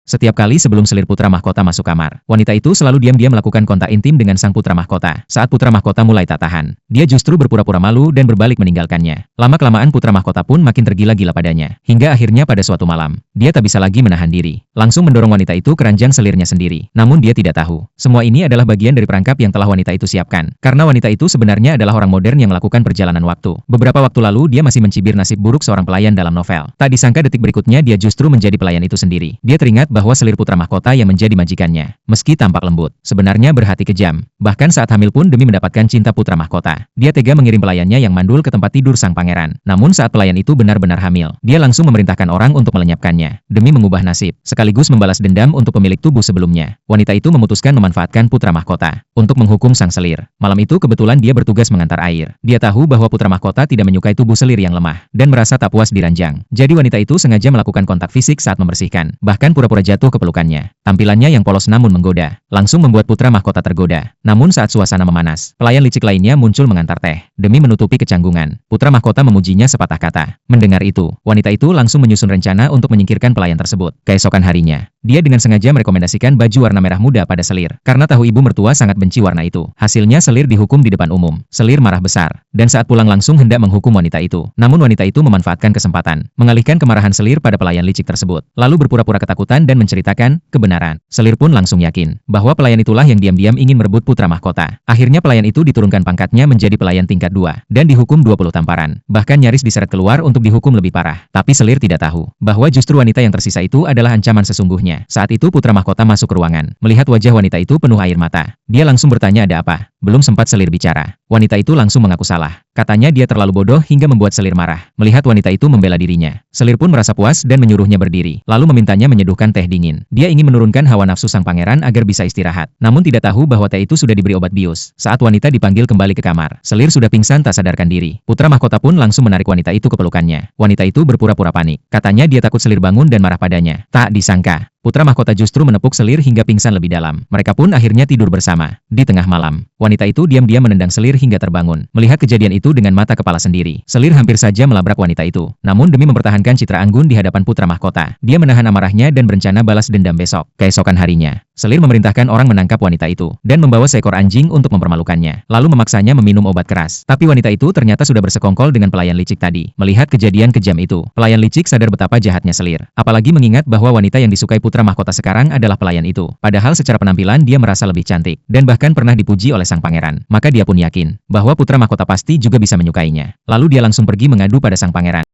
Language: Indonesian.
Setiap kali sebelum selir putra mahkota masuk kamar, wanita itu selalu diam-diam melakukan kontak intim dengan sang putra mahkota. Saat putra mahkota mulai tak tahan, dia justru berpura-pura malu dan berbalik meninggalkannya. Lama-kelamaan putra mahkota pun makin tergila-gila padanya. Hingga akhirnya pada suatu malam, dia tak bisa lagi menahan diri. Langsung mendorong wanita itu ke ranjang selirnya sendiri. Namun dia tidak tahu, semua ini adalah bagian dari perangkap yang telah wanita itu siapkan. Karena wanita itu sebenarnya adalah orang modern yang melakukan perjalanan waktu. Beberapa waktu lalu dia masih mencibir nasib buruk seorang pelayan dalam novel. Tak disangka detik berikutnya dia justru menjadi pelayan itu sendiri. Dia teringat bahwa selir putra mahkota yang menjadi majikannya, meski tampak lembut, sebenarnya berhati kejam. Bahkan saat hamil pun demi mendapatkan cinta putra mahkota, dia tega mengirim pelayannya yang mandul ke tempat tidur sang pangeran. Namun saat pelayan itu benar-benar hamil, dia langsung memerintahkan orang untuk melenyapkannya, demi mengubah nasib, sekaligus membalas dendam untuk pemilik tubuh sebelumnya. Wanita itu memutuskan memanfaatkan putra mahkota untuk menghukum sang selir. Malam itu kebetulan dia bertugas mengantar air. Dia tahu bahwa putra mahkota tidak menyukai tubuh selir yang lemah, dan merasa tak puas diranjang. Jadi wanita itu sengaja melakukan kontak fisik saat membersihkan, bahkan pura-pura jatuh ke pelukannya. Tampilannya yang polos namun menggoda, langsung membuat putra mahkota tergoda. Namun saat suasana memanas, pelayan licik lainnya muncul mengantar teh. Demi menutupi kecanggungan, putra mahkota memujinya sepatah kata. Mendengar itu, wanita itu langsung menyusun rencana untuk menyingkirkan pelayan tersebut. Keesokan harinya, dia dengan sengaja merekomendasikan baju warna merah muda pada selir, karena tahu ibu mertua sangat benci warna itu. Hasilnya selir dihukum di depan umum. Selir marah besar, dan saat pulang langsung hendak menghukum wanita itu. Namun wanita itu memanfaatkan kesempatan, mengalihkan kemarahan selir pada pelayan licik tersebut, lalu berpura-pura ketakutan dan menceritakan kebenaran. Selir pun langsung yakin bahwa pelayan itulah yang diam-diam ingin merebut putra mahkota. Akhirnya pelayan itu diturunkan pangkatnya menjadi pelayan tingkat 2 dan dihukum 20 tamparan. Bahkan nyaris diseret keluar untuk dihukum lebih parah. Tapi selir tidak tahu bahwa justru wanita yang tersisa itu adalah ancaman sesungguhnya. Saat itu putra mahkota masuk ke ruangan. Melihat wajah wanita itu penuh air mata, dia langsung bertanya ada apa. Belum sempat selir bicara, wanita itu langsung mengaku salah. Katanya dia terlalu bodoh hingga membuat selir marah. Melihat wanita itu membela dirinya, selir pun merasa puas dan menyuruhnya berdiri, lalu memintanya menyeduhkan teh dingin. Dia ingin menurunkan hawa nafsu sang pangeran agar bisa istirahat. Namun tidak tahu bahwa teh itu sudah diberi obat bius. Saat wanita dipanggil kembali ke kamar, selir sudah pingsan tak sadarkan diri. Putra mahkota pun langsung menarik wanita itu ke pelukannya. Wanita itu berpura-pura panik. Katanya dia takut selir bangun dan marah padanya. Tak disangka, putra mahkota justru menepuk selir hingga pingsan lebih dalam. Mereka pun akhirnya tidur bersama. Di tengah malam, wanita itu diam-diam menendang selir hingga terbangun. Melihat kejadian itu dengan mata kepala sendiri, selir hampir saja melabrak wanita itu. Namun demi mempertahankan citra anggun di hadapan putra mahkota, dia menahan amarahnya dan berencana balas dendam besok. Keesokan harinya, selir memerintahkan orang menangkap wanita itu dan membawa seekor anjing untuk mempermalukannya, lalu memaksanya meminum obat keras. Tapi wanita itu ternyata sudah bersekongkol dengan pelayan licik tadi. Melihat kejadian kejam itu, pelayan licik sadar betapa jahatnya selir. Apalagi mengingat bahwa wanita yang disukai putra mahkota sekarang adalah pelayan itu. Padahal secara penampilan dia merasa lebih cantik dan bahkan pernah dipuji oleh sang pangeran. Maka dia pun yakin bahwa putra mahkota pasti juga bisa menyukainya. Lalu dia langsung pergi mengadu pada sang pangeran.